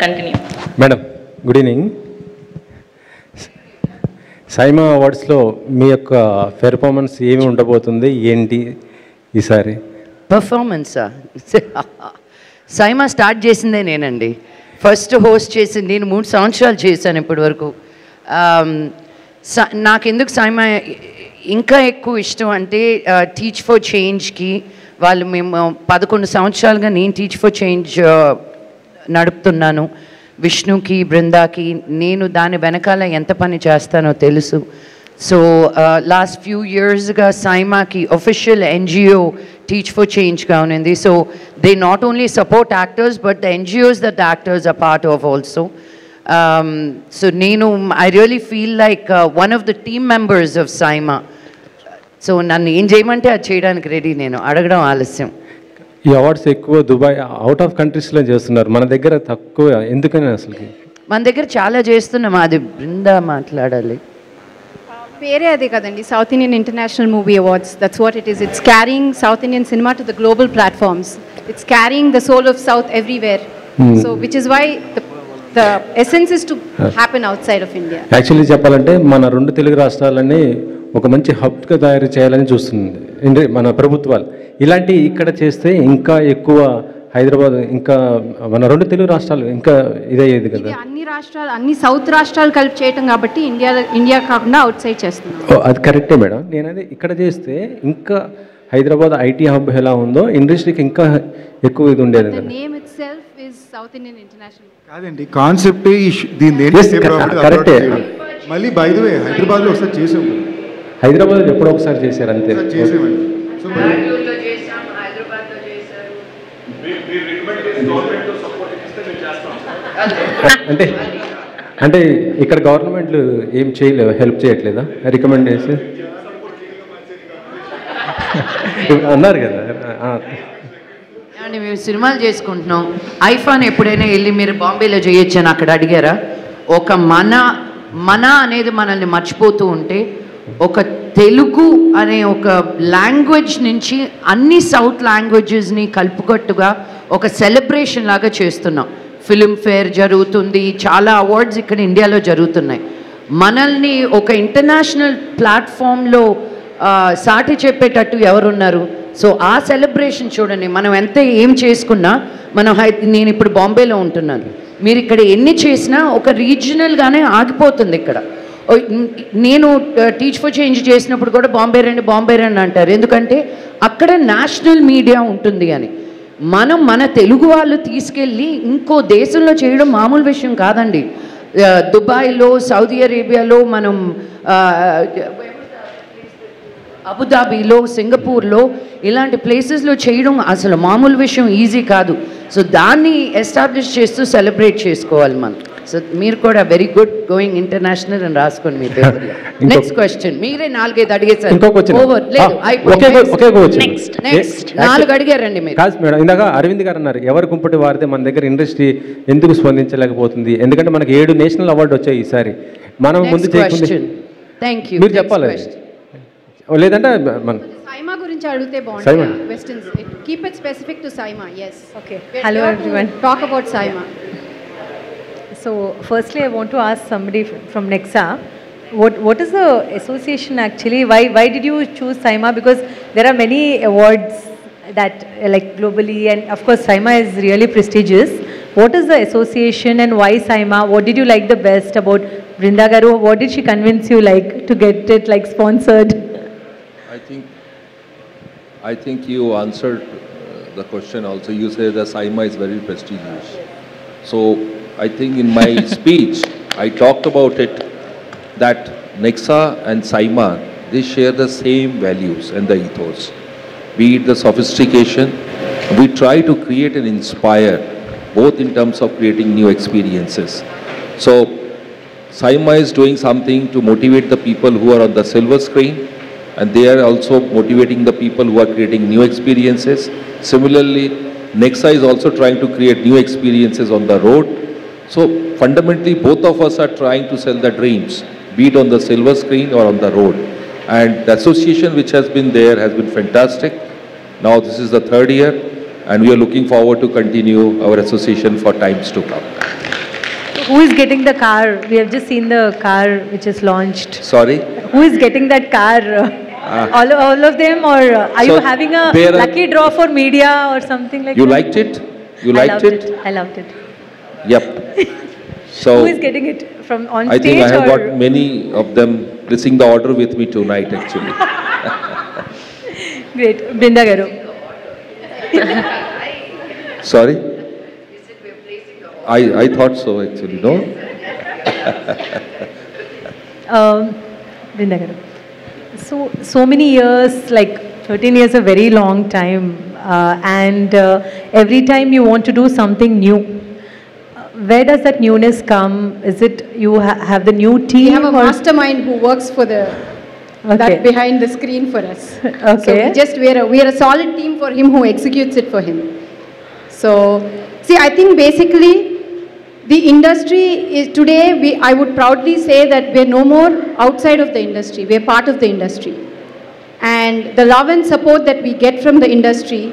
Continue. Madam good evening. SIIMA అవార్డ్స్లో మీ యొక్క పెర్ఫార్మెన్స్ ఏమి ఉండబోతుంది ఏంటి ఈసారి? పర్ఫార్మెన్సా? సైమా స్టార్ట్ చేసిందే నేనండి. ఫస్ట్ హోస్ట్ చేసింది నేను 3 సంవత్సరాలు చేశాను ఇప్పటి వరకు. నాకెందుకు సైమా ఇంకా ఎక్కువ ఇష్టం అంటే టీచ్ ఫర్ చేంజ్కి వాళ్ళు మేము 11 సంవత్సరాలుగా నేను టీచ్ ఫర్ చేంజ్ నడుపుతున్నాను. విష్ణుకి బృందాకి నేను దాని వెనకాల ఎంత పని చేస్తానో తెలుసు. సో లాస్ట్ ఫ్యూ ఇయర్స్గా సైమాకి ఒఫిషియల్ ఎన్జిఓ టీచ్ ఫర్ చేంజ్గా ఉంది. So they not only support actors but the NGOs that actors are part of also. So నేను I really feel like one of the team members of SIIMA. So నన్ను ఏం చేయమంటే అది చేయడానికి ready, నేను అడగడం ఆలస్యం. ఈ అవార్డ్స్ ఎక్కువ దుబాయ్ అవుట్ ఆఫ్ కంట్రీస్లో చేస్తున్నారు, మన దగ్గర తక్కువ, ఎందుకని అసలుకి? మన దగ్గర చాలా చేస్తున్నాం, అది బృందా మాట్లాడాలి. పేరే అదే కదండి, South Indian International Movie Awards. That's what it is. It's carrying south Indian cinema to the global platforms. It's carrying the soul of south everywhere. So which is why the essence is to happen outside of India. Actually చెప్పాలంటే మన 2 తెలుగు రాష్ట్రాలని ఒక మంచి హబ్గా తయారు చేయాలని చూస్తుంది మన ప్రభుత్వాలు. ఇలాంటి ఇక్కడ చేస్తే ఇంకా ఎక్కువ హైదరాబాద్, ఇంకా మన 2 తెలుగు రాష్ట్రాలు ఇంకా ఇదయ్యేది కదా. అన్ని రాష్ట్రాలు, అన్ని సౌత్ రాష్ట్రాలు కలిపి చేయటం కాబట్టి ఇండియా కాకుండా అవుట్ సైడ్ చేస్తున్నాం. అది కరెక్టే మేడం. నేనది ఇక్కడ చేస్తే ఇంకా హైదరాబాద్ ఐటీ హబ్ ఎలా ఉందో ఇండస్ట్రీకి ఇంకా ఎక్కువ ఇది ఉండేది కదా. Name itself is south Indian international కాదండి, కాన్సెప్ట్ కరెక్టే. మళ్ళీ బై ది వే హైదరాబాద్లో ఒకసారి చేసాం. హైదరాబాద్ ఎప్పుడో ఒకసారి చేశారు అంతే. చేసామండి. సో అంటే అంటే ఇక్కడ గవర్నమెంట్లు ఏం చేయలేవు, హెల్ప్ చేయట్లేదా? రికమెండ్ చేసి అన్నారు కదా. అండి మేము సినిమాలు చేసుకుంటున్నాం. ఐఫాన్ ఎప్పుడైనా వెళ్ళి మీరు బాంబేలో చేయొచ్చు అని అక్కడ అడిగారా? ఒక మన అనేది మనల్ని మర్చిపోతూ ఉంటే ఒక తెలుగు అనే ఒక లాంగ్వేజ్ నుంచి అన్ని సౌత్ లాంగ్వేజెస్ని కలుపుకట్టుగా ఒక సెలబ్రేషన్ లాగా చేస్తున్నాం. ఫిల్మ్ఫేర్ జరుగుతుంది, చాలా అవార్డ్స్ ఇక్కడ ఇండియాలో జరుగుతున్నాయి. మనల్ని ఒక ఇంటర్నేషనల్ ప్లాట్ఫామ్లో సాటి చెప్పేటట్టు ఎవరున్నారు? సో ఆ సెలబ్రేషన్ చూడండి. మనం ఎంత ఏం చేసుకున్నా నేను ఇప్పుడు బాంబేలో ఉంటున్నాను, మీరు ఇక్కడ ఎన్ని చేసినా ఒక రీజనల్గానే ఆగిపోతుంది ఇక్కడ. నేను టీచ్ ఫర్ చేంజ్ చేసినప్పుడు కూడా బాంబే రండి అంటారు, ఎందుకంటే అక్కడ నేషనల్ మీడియా ఉంటుంది అని. మన తెలుగు వాళ్ళు తీసుకెళ్ళి ఇంకో దేశంలో చేయడం మామూలు విషయం కాదండి. దుబాయ్లో, సౌదీ అరేబియాలో, మనం అబుదాబీలో, సింగపూర్లో ఇలాంటి ప్లేసెస్లో చేయడం అసలు మామూలు విషయం, ఈజీ కాదు. సో దాన్ని ఎస్టాబ్లిష్ చేస్తూ సెలబ్రేట్ చేసుకోవాలి మనం. సో మీరు కూడా వెరీ గుడ్ గోయింగ్ ఇంటర్నేషనల్ అని రాసుకోండి మీ పేపర్లో. Next question. మీరే 4-5 అడిగేసారు. ఓవర్ లేదు, 4 అడిగారండి మీరు. కాదు మేడం, ఇందాక అరవింద్ గారు అన్నారు ఎవరు కుంపటి వారితే మన దగ్గర ఇండస్ట్రీ ఎందుకు స్పందించలేకపోతుంది, ఎందుకంటే మనకి 7 నేషనల్ అవార్డు వచ్చాయి ఈసారి. మనం ముందు మీరు చెప్పాలి, లేదంటే మన సైమా గురించి అడిగితే బాగుంటుంది. Western keep it specific to SIIMA. yes, okay. Hello everyone, talk about Saima. So firstly I want to ask somebody from Nexa, what is the association actually? Why did you choose Saima? Because there are many awards that like globally, and of course Saima is really prestigious. What is the association and why Saima? What did you like the best about Brinda Garu? What did she convince you like to get it like sponsored? I think you answered the question also. You say that Saima is very prestigious. So I think in my speech I talked about it, that Nexa and Saima, they share the same values and the ethos. Be it the sophistication, we try to create and inspire both in terms of creating new experiences. So Saima is doing something to motivate the people who are on the silver screen, and they are also motivating the people who are creating new experiences. Similarly, Nexa is also trying to create new experiences on the road. So fundamentally, both of us are trying to sell the dreams, be it on the silver screen or on the road. And the association which has been there has been fantastic. Now this is the 3rd year, and we are looking forward to continue our association for times to come. Who is getting the car? We have just seen the car which is launched. Sorry? Who is getting that car? All of them, or are you So having a there are- lucky draw for media or something like You that? liked it? You I liked loved it? I loved it. Yep. So Who is getting it from on I stage think I have or? got many of them placing the order with me tonight actually. Great, Brinda Garu. Sorry? I thought so actually, no? Brinda Garu. So many years, like 13 years, a very long time, and every time you want to do something new. Where does that newness come? Is it you have the new team? We have a or- mastermind who works for Okay. that behind the screen for us. So Okay. we are a solid team for him who executes it for him. So see, I think basically the industry is today. I would proudly say that we're no more outside of the industry. We're part of the industry, and the love and support that we get from the industry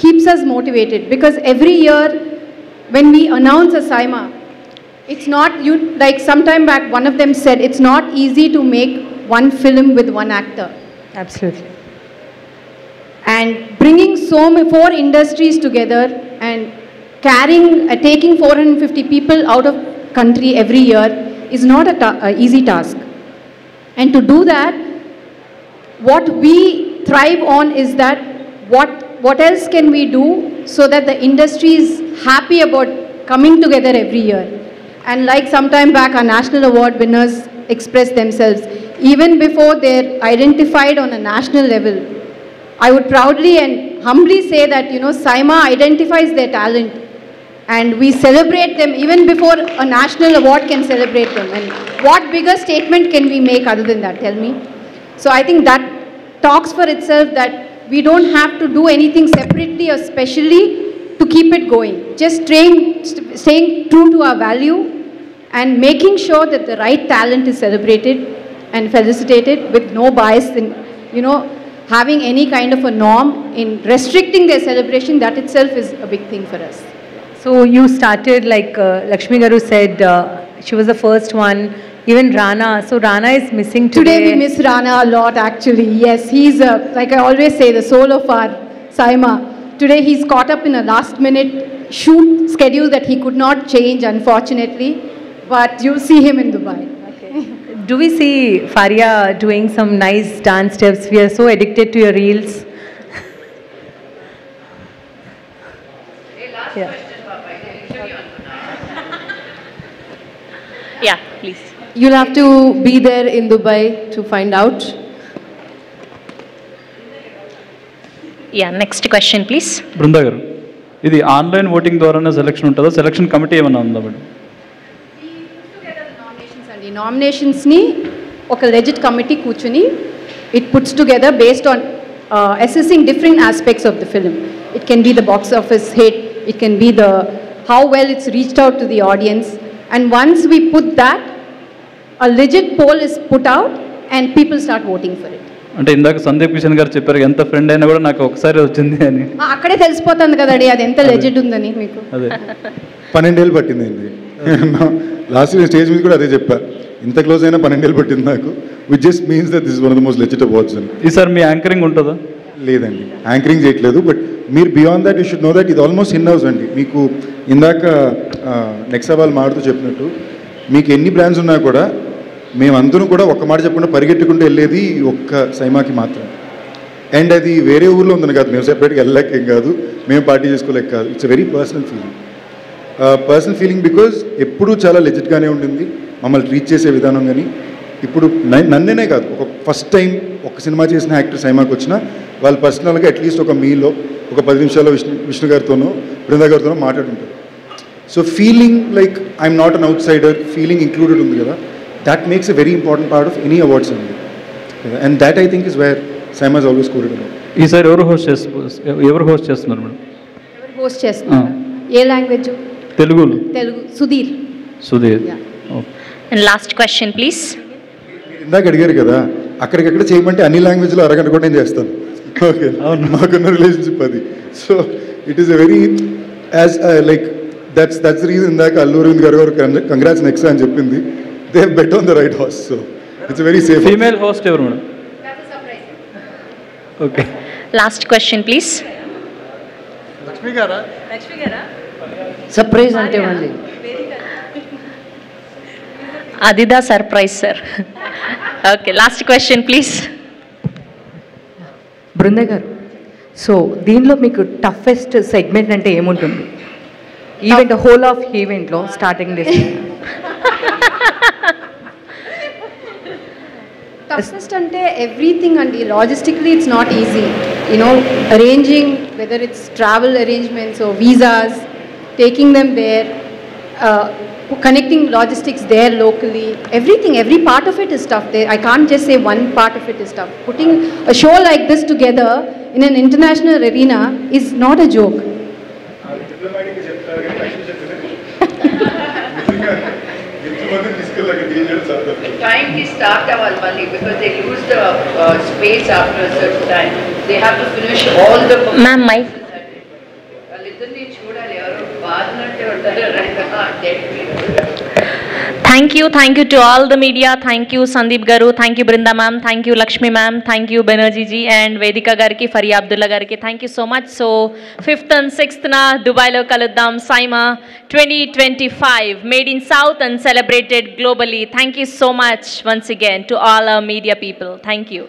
keeps us motivated, because every year when we announce a SIMA, it's not, you like sometime back one of them said, it's not easy to make one film with one actor. Absolutely. And bringing four industries together and carrying, taking 450 people out of country every year is not a easy task. And to do that, what we thrive on is that what else can we do so that the industry is happy about coming together every year. And like sometime back our national award winners expressed themselves, even before they're identified on a national level, I would proudly and humbly say that, SIMA identifies their talent and we celebrate them even before a national award can celebrate them. And what bigger statement can we make other than that? Tell me. So I think that talks for itself, that we don't have to do anything separately or specially to keep it going. Just staying true to our value and making sure that the right talent is celebrated and felicitated with no bias in, having any kind of a norm in restricting their celebration. That itself is a big thing for us. So you started, like Lakshmi Garu said, she was the first one. Even Rana. So Rana is missing today. Today we miss Rana a lot actually. Yes, he's, like I always say, the soul of our SIMA. Today he's caught up in a last minute shoot schedule that he could not change, unfortunately. But you'll see him in Dubai. Do we see Faria doing some nice dance steps? We are so addicted to your reels. Yeah. Yeah, please. You'll have to be there in Dubai to find out. Yeah, next question, please. Brinda గారు, ఇది online voting ద్వారానే selection ఉంటుందా? Selection committee ఏమన్నా ఉందా madam? అండి నామినేషన్స్ని ఒక legit committee కూర్చుని it puts together based on assessing different aspects of the film. It can be the box office hit, it can be the how well it's reached out to the audience, and once we put that a legit poll is put out and people start voting for it. అంటే ఇందాక సందీప్ కిషన్ గారు చెప్పారు, ఎంత friend అయినా కూడా నాకు ఒకసారి వచ్చింది అని. అక్కడే తెలిసిపోతుంది కదండి అది ఎంత లెజిట్ ఉందని మీకు. అదే 12 ఏళ్ళు పట్టిందండి. లాస్ట్ ఇయర్ స్టేజ్ మీద కూడా అదే చెప్పా, ఇంత క్లోజ్ అయినా 12 ఏళ్ళు పట్టింది నాకు. Which just means that this one of the most legit awards అని. ఈసారి మీ యాంకరింగ్ ఉంటుందా? లేదండి, యాంకరింగ్ చేయట్లేదు. బట్ మీరు beyond that you should know that ఇది ఆల్మోస్ట్ ఇన్ హౌస్ అండి. మీకు ఇందాక నెక్సా వాళ్ళు మాడుతూ చెప్పినట్టు, మీకు ఎన్ని బ్రాండ్స్ ఉన్నా కూడా మేమందరం కూడా ఒక్క మాట చెప్పకుండా పరిగెట్టుకుంటూ వెళ్ళేది ఒక్క సైమాకి మాత్రం. అండ్ అది వేరే ఊర్లో ఉందని కాదు, మేము సెపరేట్గా వెళ్ళలేక ఏం కాదు, మేము పార్టీ చేసుకోలేక కాదు. It's a very personal feeling because ఎప్పుడూ చాలా లెజిట్గానే ఉండింది మమ్మల్ని ట్రీట్ చేసే విధానం. కానీ ఇప్పుడు నన్నేనే కాదు, ఒక ఫస్ట్ టైం ఒక సినిమా చేసిన యాక్టర్ సైమాకి వచ్చినా వాళ్ళు పర్సనల్గా అట్లీస్ట్ ఒక మీలో ఒక 10 నిమిషాల్లో విష్ణు గారితోనో బృందా గారితోనో మాట్లాడుంటారు. So feeling like I'm not an outsider, feeling included ఉంది కదా, that makes a very important part of any awards ceremony. And that I think is where SIMA is always quoted about. ఈసారి ఎవరు host చేస్తున్నారు madam? ఎవరు host చేస్తున్నారు? ఏ language? తెలుగులో. Telugu. Sudheer. And last question, please. ఇందాక అడిగారు కదా, అక్కడికక్కడ చేయమంటే అన్ని లాంగ్వేజ్లో అరగంట కూడా నేను చేస్తాను. ఓకే, మాకున్న రిలేషన్షిప్ అది. So it is a very as like that's the reason ఇందాక అల్లు అరవింద్ గారు కంగ్రాట్స్ నెక్స్ట్ అని చెప్పింది. They have bet on the right horse, so it's very safe. Female host ఎవరు madam? Okay, last question please. Lakshmi గారా? Surprise అంటే మళ్ళీ అదిదా surprise sir. Okay, last question please. Brinda గారు, సో దీనిలో మీకు టఫెస్ట్ సెగ్మెంట్ అంటే ఏముంటుంది? ఈవెంట్, హోల్ ఆఫ్ ఈవెంట్లో starting day Toughest ante everything and logistically it's not easy. You know, arranging whether it's travel arrangements or visas, taking them there, connecting logistics there locally, everything, every part of it is tough. I can't just say one part of it is tough. Putting a show like this together in an international arena is not a joke. Time ki start aval mali because they lose the space after a certain time. They have to finish all the. Ma'am, mic. వాళ్ళిద్దరిని చూడాలి, ఎవరో బాధనట్టే ఉంటారు. Thank you to all the media. Thank you Sandeep Garu, thank you Brinda ma'am, thank you Lakshmi ma'am, thank you Banerjee ji and Vedika gariki, Faria Abdullah gariki. Thank you so much. So 5th and 6th na Dubai lo kaluddam SIIMA 2025 made in South and celebrated globally. Thank you so much once again to all our media people. Thank you.